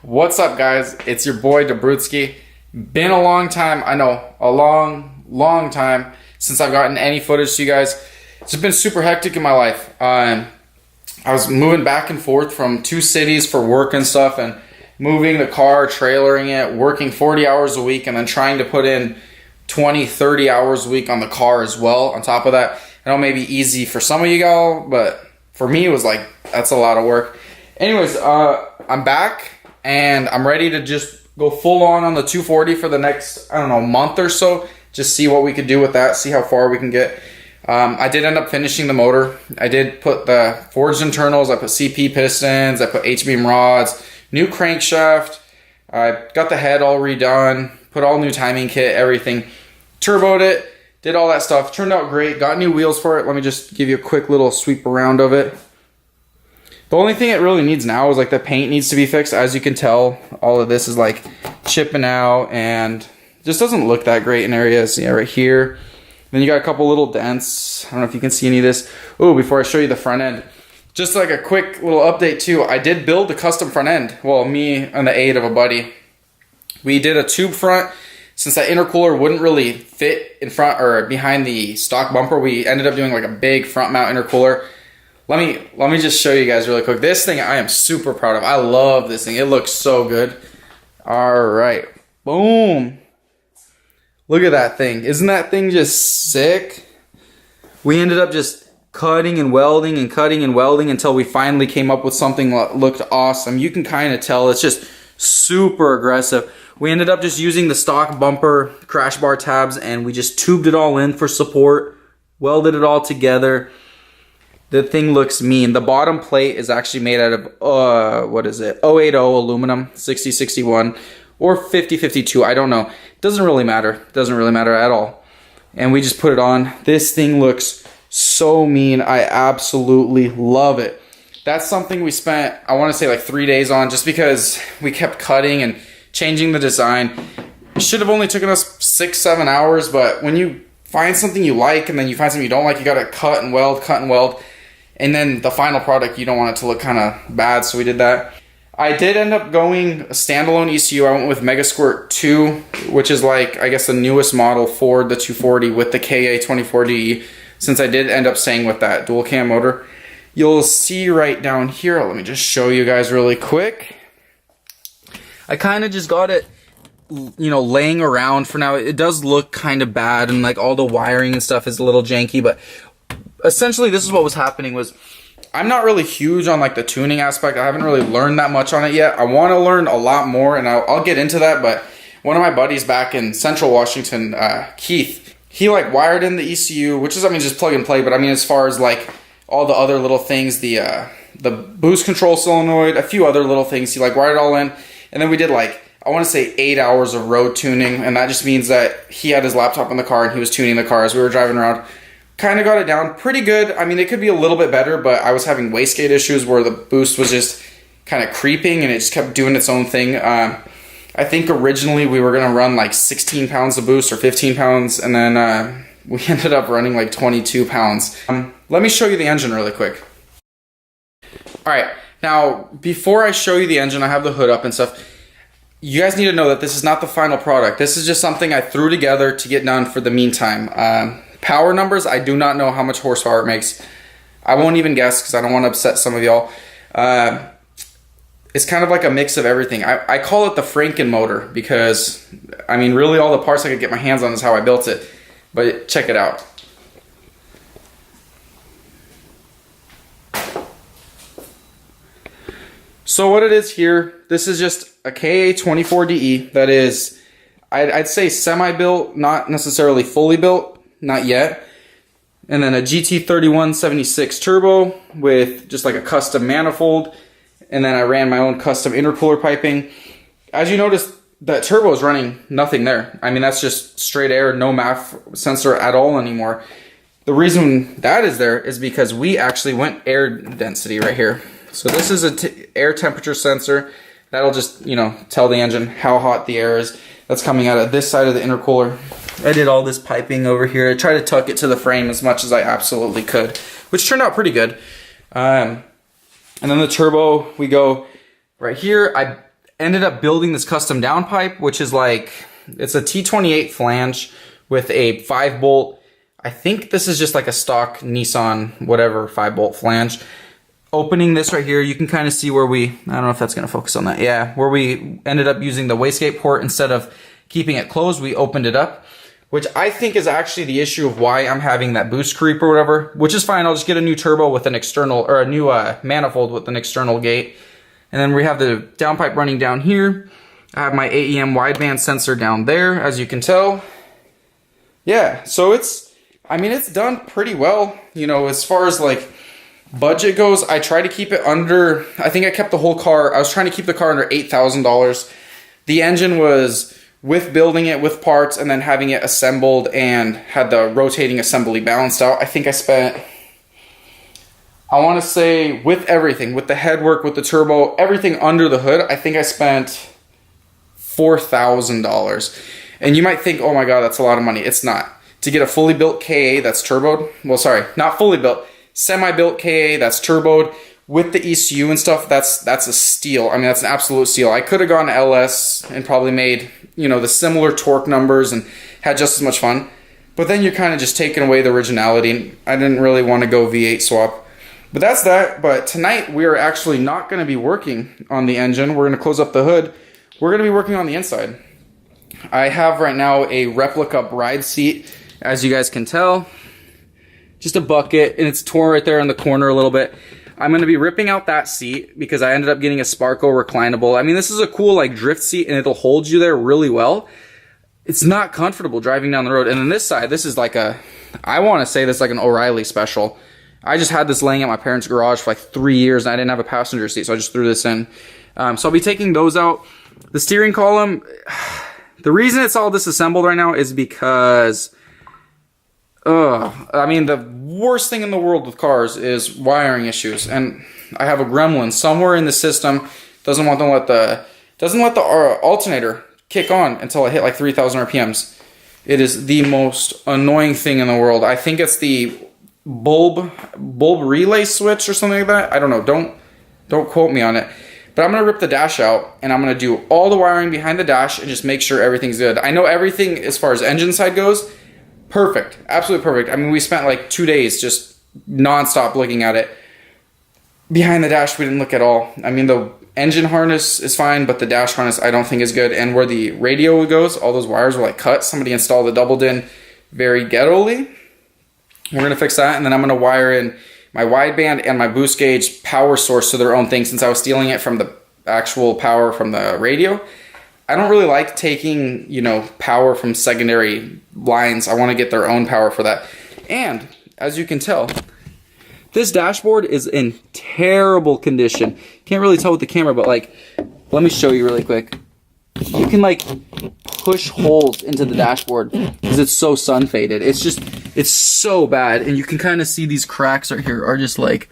What's up, guys? It's your boy Dabrutsky. Been a long time, I know, a long time since I've gotten any footage to you guys. It's just been super hectic in my life. I was moving back and forth from two cities for work and stuff, and moving the car, trailering it, working 40 hours a week, and then trying to put in 20, 30 hours a week on the car as well on top of that. I know it may be easy for some of you all, but for me it was like, that's a lot of work. Anyways, I'm back and I'm ready to just go full on the 240 for the next, I don't know, month or so. Just see what we could do with that, see how far we can get. I did end up finishing the motor. I did put the forged internals, I put CP pistons, I put H-beam rods, new crankshaft. I got the head all redone, put all new timing kit, everything. Turboed it, did all that stuff. Turned out great, got new wheels for it. Let me just give you a quick little sweep around of it. The only thing it really needs now is like the paint needs to be fixed. As you can tell, all of this is like chipping out and just doesn't look that great in areas. Yeah, right here. Then you got a couple little dents. I don't know if you can see any of this. Oh, before I show you the front end, just like a quick little update too. I did build the custom front end. Well, me and the aid of a buddy. We did a tube front. Since that intercooler wouldn't really fit in front or behind the stock bumper, we ended up doing like a big front mount intercooler. Let me just show you guys really quick. This thing I am super proud of. I love this thing. It looks so good. All right. Boom. Look at that thing. Isn't that thing just sick? We ended up just cutting and welding and cutting and welding until we finally came up with something that looked awesome. You can kind of tell it's just super aggressive. We ended up just using the stock bumper crash bar tabs and we just tubed it all in for support, welded it all together. The thing looks mean. The bottom plate is actually made out of, what is it? 080 aluminum, 6061, or 5052, I don't know. Doesn't really matter. Doesn't really matter at all. And we just put it on. This thing looks so mean. I absolutely love it. That's something we spent, I want to say like 3 days on, just because we kept cutting and changing the design. It should have only taken us 6-7 hours, but when you find something you like and then you find something you don't like, you gotta cut and weld. And then the final product, you don't want it to look kind of bad, so we did that. I did end up going a standalone ECU. I went with Mega Squirt 2, which is like, I guess, the newest model for the 240 with the KA24DE, since I did end up staying with that dual cam motor. You'll see right down here, let me just show you guys really quick. I kind of just got it, you know, laying around for now. It does look kind of bad and like all the wiring and stuff is a little janky, but essentially this is what was happening. Was I'm not really huge on like the tuning aspect. I haven't really learned that much on it yet. I want to learn a lot more, and I'll get into that. But one of my buddies back in Central Washington, Keith, he like wired in the ECU, which is, I mean, just plug and play, but I mean, as far as like all the other little things, the boost control solenoid, a few other little things, he like wired it all in. And then we did like, I want to say 8 hours of road tuning, and that just means that he had his laptop in the car and he was tuning the car as we were driving around. Kind of got it down pretty good. I mean, it could be a little bit better, but I was having wastegate issues where the boost was just kind of creeping and it just kept doing its own thing. I think originally we were going to run like 16 pounds of boost or 15 pounds, and then we ended up running like 22 pounds. Let me show you the engine really quick. All right, now before I show you the engine, I have the hood up and stuff. You guys need to know that this is not the final product. This is just something I threw together to get done for the meantime. Power numbers, I do not know how much horsepower it makes. I won't even guess because I don't want to upset some of y'all. It's kind of like a mix of everything. I call it the Franken motor because, I mean, really all the parts I could get my hands on is how I built it. But check it out. So what it is here, this is just a KA24DE that is, I'd say semi-built, not necessarily fully built. Not yet. And then a GT3176 turbo with just like a custom manifold. And then I ran my own custom intercooler piping. As you notice, that turbo is running nothing there. I mean, that's just straight air, no MAF sensor at all anymore. The reason that is there is because we actually went air density right here. So this is a air temperature sensor. That'll just, you know, tell the engine how hot the air is that's coming out of this side of the intercooler. I did all this piping over here. I tried to tuck it to the frame as much as I absolutely could, which turned out pretty good. And then the turbo, we go right here. ended up building this custom downpipe, which is like, it's a T28 flange with a 5-bolt. I think this is just like a stock Nissan, whatever, 5-bolt flange. Opening this right here, you can kind of see where I don't know if that's going to focus on that. Yeah, where we ended up using the wastegate port instead of keeping it closed, we opened it up, which I think is actually the issue of why I'm having that boost creep or whatever, which is fine. I'll just get a new turbo with an external, or a new manifold with an external gate. And then we have the downpipe running down here. I have my AEM wideband sensor down there, as you can tell. Yeah, so it's done pretty well. You know, as far as like budget goes, I try to keep it under, I think I kept the whole car, I was trying to keep the car under $8,000. The engine was, with building it with parts and then having it assembled and had the rotating assembly balanced out, I think I spent, I want to say, with everything, with the headwork, with the turbo, everything under the hood, I think I spent $4,000. And you might think, oh my god, that's a lot of money. It's not. To get a fully built KA that's turboed, well, sorry, not fully built, semi-built KA that's turboed with the ECU and stuff, that's a steal. I mean, that's an absolute steal. I could have gone LS and probably made, you know, the similar torque numbers and had just as much fun. But then you're kind of just taking away the originality, and I didn't really want to go V8 swap. But that's that. But tonight we are actually not going to be working on the engine. We're going to close up the hood. We're going to be working on the inside. I have right now a replica bride seat, as you guys can tell. Just a bucket, and it's torn right there in the corner a little bit. I'm going to be ripping out that seat because I ended up getting a Sparco reclinable. I mean, this is a cool like drift seat, and it'll hold you there really well. It's not comfortable driving down the road. And then this side, this is like a, I want to say this is like an O'Reilly special. I just had this laying at my parents' garage for like 3 years, and I didn't have a passenger seat, so I just threw this in. So I'll be taking those out. The steering column, the reason it's all disassembled right now is because, I mean, the worst thing in the world with cars is wiring issues, and I have a gremlin somewhere in the system doesn't let the alternator kick on until I hit like 3,000 RPMs. It is the most annoying thing in the world. I think it's the bulb relay switch or something like that. I don't know. Don't quote me on it. But I'm going to rip the dash out, and I'm going to do all the wiring behind the dash and just make sure everything's good. I know everything as far as engine side goes, perfect. Absolutely perfect. I mean, we spent like 2 days just nonstop looking at it. Behind the dash, we didn't look at all. I mean, the engine harness is fine, but the dash harness I don't think is good. And where the radio goes, all those wires were like cut. Somebody installed the doubled in very ghetto-ly. We're going to fix that, and then I'm going to wire in my wideband and my boost gauge power source to their own thing, since I was stealing it from the actual power from the radio. I don't really like taking, you know, power from secondary lines. I want to get their own power for that. And as you can tell, this dashboard is in terrible condition. Can't really tell with the camera, but like, let me show you really quick. You can like push holes into the dashboard because it's so sun faded. It's so bad, and you can kind of see these cracks right here are just like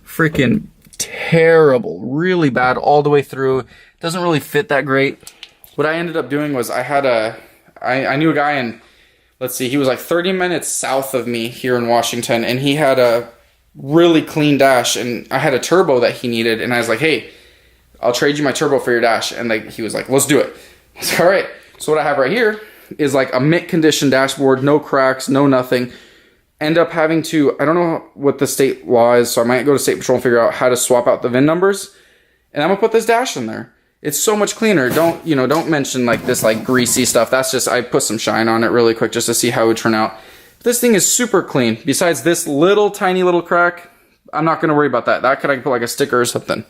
freaking terrible, really bad all the way through. Doesn't really fit that great. What I ended up doing was I knew a guy in, let's see, he was like 30 minutes south of me here in Washington, and he had a really clean dash, and I had a turbo that he needed, and I was like, hey, I'll trade you my turbo for your dash. And like, he was like, let's do it. I was like, all right. So what I have right here is like a mint condition dashboard, no cracks, no nothing. End up having to, I don't know what the state law is, so I might go to State Patrol and figure out how to swap out the VIN numbers. And I'm gonna put this dash in there. It's so much cleaner. Don't mention like this like greasy stuff. That's just, I put some shine on it really quick just to see how it would turn out. This thing is super clean. Besides this tiny little crack, I'm not gonna worry about that. That could, I could put like a sticker or something.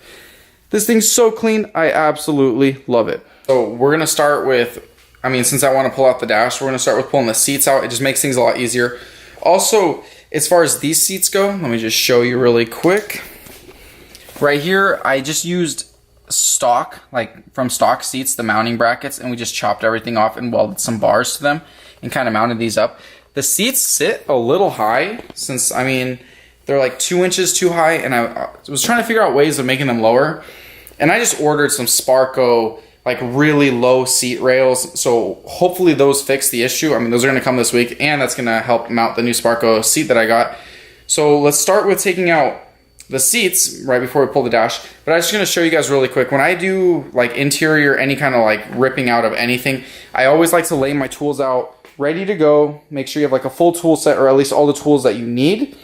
This thing's so clean, I absolutely love it. So we're gonna start with, I mean, since I wanna pull out the dash, we're gonna start with pulling the seats out. It just makes things a lot easier. Also, as far as these seats go, let me just show you really quick. Right here, I just used stock, like from stock seats, the mounting brackets, and we just chopped everything off and welded some bars to them and kind of mounted these up. The seats sit a little high since, I mean, they're like 2 inches too high, and I was trying to figure out ways of making them lower. And I just ordered some Sparco, like really low seat rails. So hopefully those fix the issue. I mean, those are gonna come this week, and that's gonna help mount the new Sparco seat that I got. So let's start with taking out the seats right before we pull the dash, but I'm just going to show you guys really quick. When I do like interior, any kind of like ripping out of anything, I always like to lay my tools out ready to go. Make sure you have like a full tool set, or at least all the tools that you need.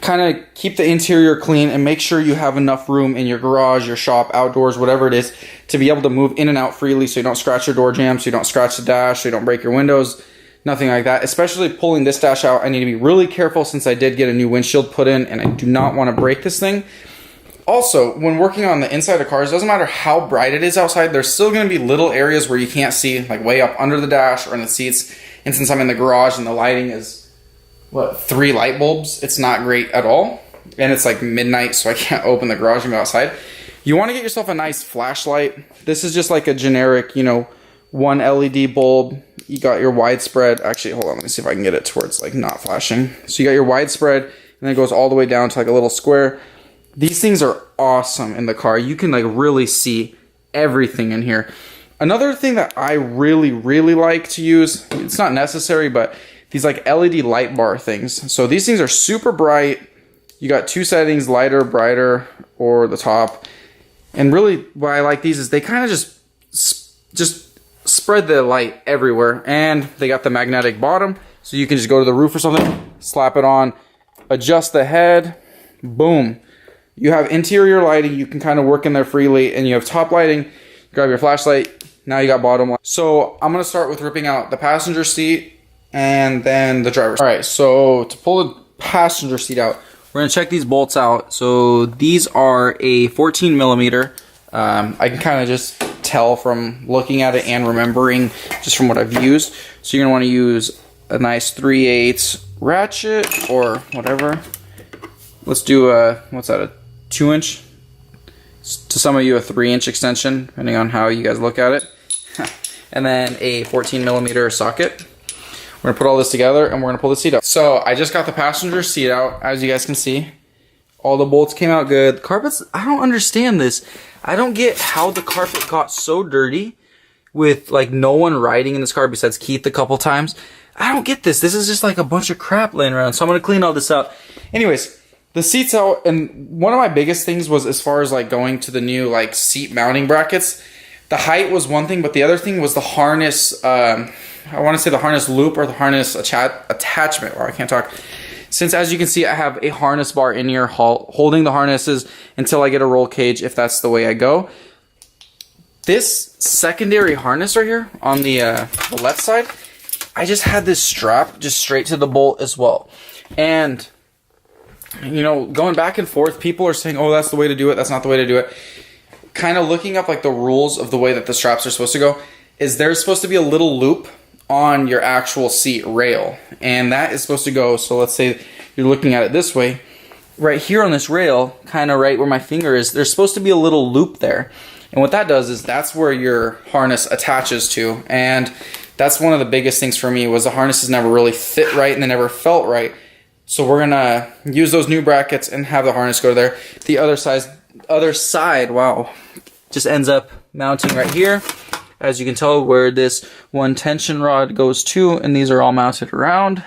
Kind of keep the interior clean and make sure you have enough room in your garage, your shop, outdoors, whatever it is, to be able to move in and out freely, so you don't scratch your door jamb, so you don't scratch the dash, so you don't break your windows, nothing like that. Especially pulling this dash out, I need to be really careful since I did get a new windshield put in and I do not want to break this thing. Also, when working on the inside of cars, it doesn't matter how bright it is outside, there's still going to be little areas where you can't see, like way up under the dash or in the seats. And since I'm in the garage and the lighting is, what, 3 light bulbs, it's not great at all. And it's like midnight, so I can't open the garage and go outside. You want to get yourself a nice flashlight. This is just like a generic, you know, 1 LED bulb. You got your widespread. Actually, hold on, let me see if I can get it to where it's like not flashing. So you got your widespread, and then it goes all the way down to like a little square. These things are awesome in the car. You can like really see everything in here. Another thing that I really like to use, it's not necessary, but these like LED light bar things. So these things are super bright. You got 2 settings, lighter, brighter, or the top. And really why I like these is they kind of just spread the light everywhere. And they got the magnetic bottom, so you can just go to the roof or something, slap it on, adjust the head, boom. You have interior lighting, you can kind of work in there freely, and you have top lighting, grab your flashlight, now you got bottom light. So I'm gonna start with ripping out the passenger seat and then the driver's. All right, so to pull the passenger seat out, we're gonna check these bolts out. So these are a 14 millimeter. I can kind of just tell from looking at it and remembering just from what I've used. So you're gonna wanna use a nice 3/8 ratchet or whatever. Let's do a, what's that, a 2-inch? To some of you, a 3-inch extension, depending on how you guys look at it. And then a 14 millimeter socket. We're gonna put all this together and we're gonna pull the seat out. So I just got the passenger seat out, as you guys can see. All the bolts came out good. The carpets, I don't understand this. I don't get how the carpet got so dirty with like no one riding in this car besides Keith a couple times. I don't get this. This is just like a bunch of crap laying around. So I'm gonna clean all this out. Anyways, the seat's out, and one of my biggest things was as far as like going to the new like seat mounting brackets. The height was one thing, but the other thing was the harness. I want to say the harness loop or the harness attachment. Wow, I can't talk. Since as you can see, I have a harness bar in here holding the harnesses until I get a roll cage, if that's the way I go. This secondary harness right here on the left side, I just had this strap just straight to the bolt as well. And, you know, going back and forth, people are saying, oh, that's the way to do it. That's not the way to do it. Kind of looking up like the rules of the way that the straps are supposed to go is there's supposed to be a little loop on your actual seat rail, and that is supposed to go, so let's say you're looking at it this way, right here on this rail, kind of right where my finger is, there's supposed to be a little loop there, and what that does is that's where your harness attaches to. And that's one of the biggest things for me was the harnesses never really fit right and they never felt right. So we're gonna use those new brackets and have the harness go there. The other side, wow, just ends up mounting right here. As you can tell where this one tension rod goes to, and these are all mounted around.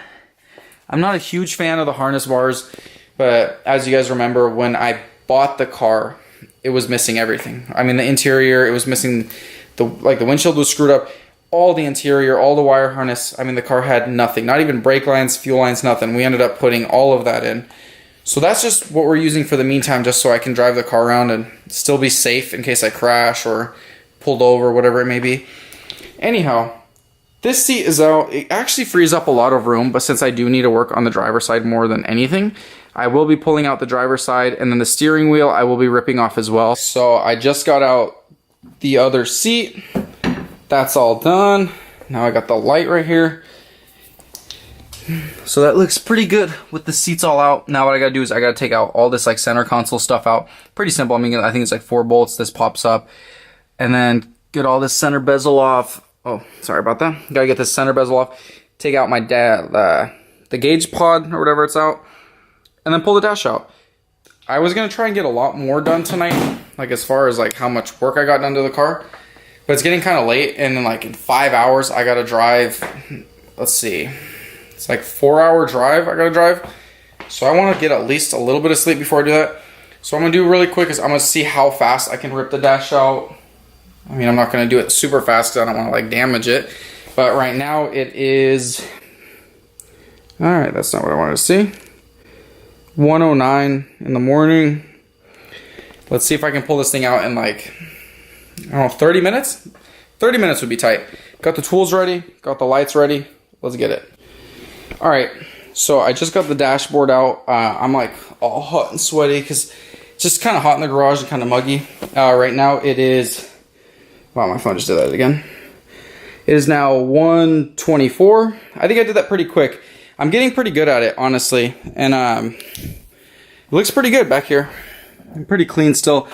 I'm not a huge fan of the harness bars, but as you guys remember, when I bought the car, it was missing everything. I mean, the interior, it was missing, the windshield was screwed up, all the interior, all the wire harness. I mean, the car had nothing, not even brake lines, fuel lines, nothing. We ended up putting all of that in. So that's just what we're using for the meantime, just so I can drive the car around and still be safe in case I crash or pulled over, whatever it may be. Anyhow, this seat is out. It actually frees up a lot of room, but since I do need to work on the driver's side more than anything, I will be pulling out the driver's side, and then the steering wheel I will be ripping off as well. So I just got out the other seat. That's all done. Now I got the light right here. So that looks pretty good with the seats all out. Now what I gotta do is I gotta take out all this like center console stuff out. Pretty simple. I mean, I think it's like 4 bolts. This pops up. And then get all this center bezel off. Oh, sorry about that. Gotta get this center bezel off. Take out my the gauge pod or whatever it's out. And then pull the dash out. I was gonna try and get a lot more done tonight. Like as far as like how much work I got done to the car. But it's getting kind of late. And then like in 5 hours, I gotta drive. Let's see. It's like 4-hour drive I gotta drive. So I want to get at least a little bit of sleep before I do that. So what I'm going to do really quick is I'm going to see how fast I can rip the dash out. I mean, I'm not going to do it super fast because I don't want to like damage it. But right now it is, all right, that's not what I wanted to see. 1:09 in the morning. Let's see if I can pull this thing out in like, I don't know, 30 minutes? 30 minutes would be tight. Got the tools ready, got the lights ready. Let's get it. All right, so I just got the dashboard out. I'm like all hot and sweaty because it's just kind of hot in the garage and kind of muggy. Right now it is, wow, my phone just did that again. It is now 1:24. I think I did that pretty quick. I'm getting pretty good at it, honestly. And it looks pretty good back here. I'm pretty clean still.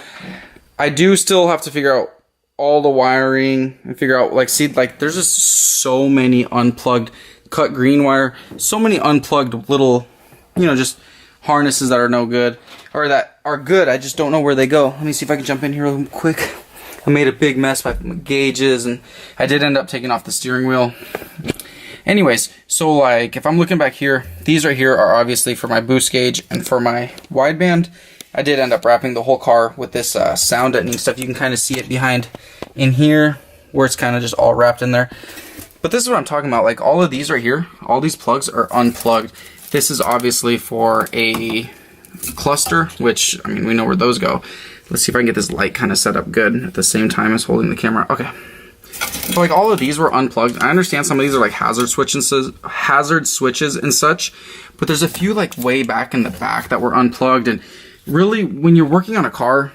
I do still have to figure out all the wiring and figure out, like, see, like, there's just so many unplugged cut green wire, so many unplugged little, you know, just harnesses that are no good, or that are good, I just don't know where they go. Let me see if I can jump in here real quick. I made a big mess by gauges, and I did end up taking off the steering wheel. Anyways, so like, if I'm looking back here, these right here are obviously for my boost gauge and for my wideband. I did end up wrapping the whole car with this sound deadening stuff. You can kind of see it behind in here where it's kind of just all wrapped in there. But this is what I'm talking about. Like, all of these right here, all these plugs are unplugged. This is obviously for a cluster, which, I mean, we know where those go. Let's see if I can get this light kind of set up good at the same time as holding the camera. Okay. So like, all of these were unplugged. I understand some of these are like hazard switches and such, but there's a few like way back in the back that were unplugged. And really, when you're working on a car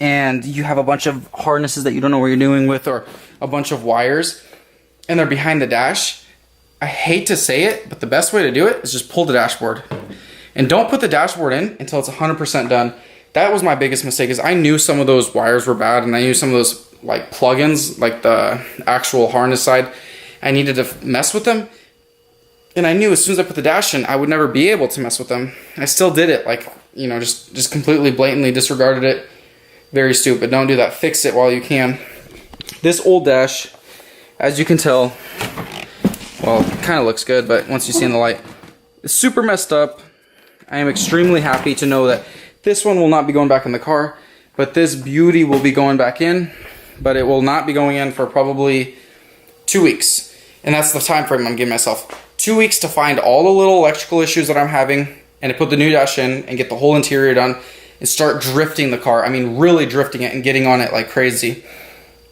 and you have a bunch of harnesses that you don't know what you're doing with, or a bunch of wires, and they're behind the dash, I hate to say it, but the best way to do it is just pull the dashboard. And don't put the dashboard in until it's 100% done. That was my biggest mistake, is I knew some of those wires were bad, and I knew some of those like plugins, like the actual harness side, I needed to mess with them. And I knew as soon as I put the dash in, I would never be able to mess with them. I still did it, like, you know, just completely blatantly disregarded it. Very stupid. Don't do that. Fix it while you can. This old dash, as you can tell, well, it kind of looks good, but once you see in the light, it's super messed up. I am extremely happy to know that this one will not be going back in the car, but this beauty will be going back in, but it will not be going in for probably 2 weeks. And that's the time frame I'm giving myself. 2 weeks to find all the little electrical issues that I'm having, and to put the new dash in and get the whole interior done and start drifting the car. I mean, really drifting it and getting on it like crazy.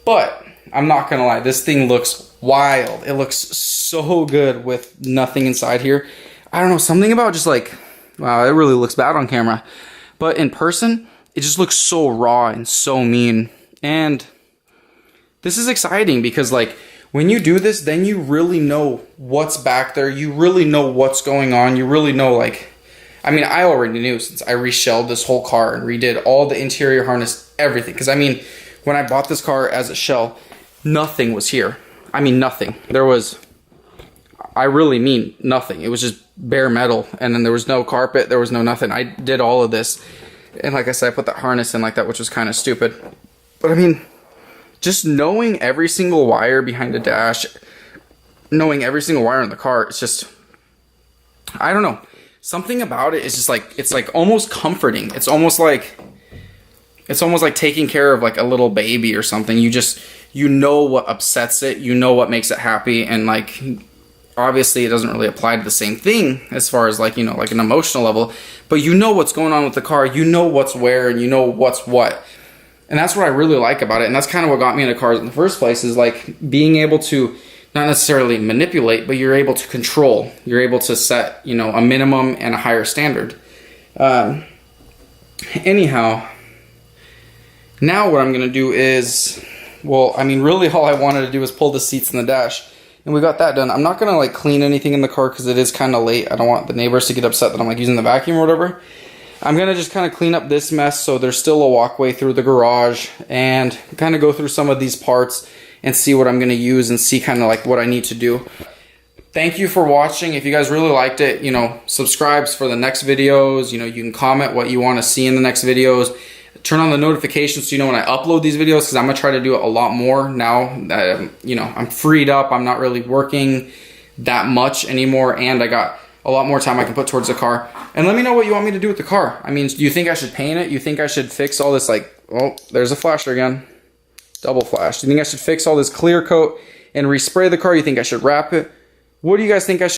But I'm not gonna lie, this thing looks wild. It looks so good with nothing inside here. I don't know, something about just like, wow, it really looks bad on camera. But in person, it just looks so raw and so mean. And this is exciting because, like, when you do this, then you really know what's back there. You really know what's going on. You really know, like, I mean, I already knew since I reshelled this whole car and redid all the interior harness, everything. Because, I mean, when I bought this car as a shell, nothing was here. I mean, nothing. There was, I really mean nothing. It was just bare metal. And then there was no carpet. There was no nothing. I did all of this. And like I said, I put that harness in like that, which was kind of stupid. But, I mean, just knowing every single wire behind the dash, knowing every single wire in the car, it's just, I don't know. Something about it is just like, it's like almost comforting. It's almost like taking care of like a little baby or something. You know what upsets it, you know what makes it happy, and like, obviously it doesn't really apply to the same thing as far as like, you know, like an emotional level, but you know what's going on with the car, you know what's where, and you know what's what. And that's what I really like about it. And that's kind of what got me into cars in the first place, is like being able to not necessarily manipulate, but you're able to control. You're able to set, you know, a minimum and a higher standard. Anyhow, now what I'm going to do is, well, I mean, really all I wanted to do was pull the seats in the dash. And we got that done. I'm not going to like clean anything in the car because it is kind of late. I don't want the neighbors to get upset that I'm like using the vacuum or whatever. I'm going to just kind of clean up this mess so there's still a walkway through the garage, and kind of go through some of these parts and see what I'm going to use and see kind of like what I need to do. Thank you for watching. If you guys really liked it, you know, subscribe for the next videos. You know, you can comment what you want to see in the next videos. Turn on the notifications so you know when I upload these videos, because I'm going to try to do it a lot more now that, you know, I'm freed up. I'm not really working that much anymore, and I got a lot more time I can put towards the car. And let me know what you want me to do with the car. I mean, do you think I should paint it? You think I should fix all this, like, oh, there's a flasher again. Double flash. Do you think I should fix all this clear coat and respray the car? You think I should wrap it? What do you guys think I should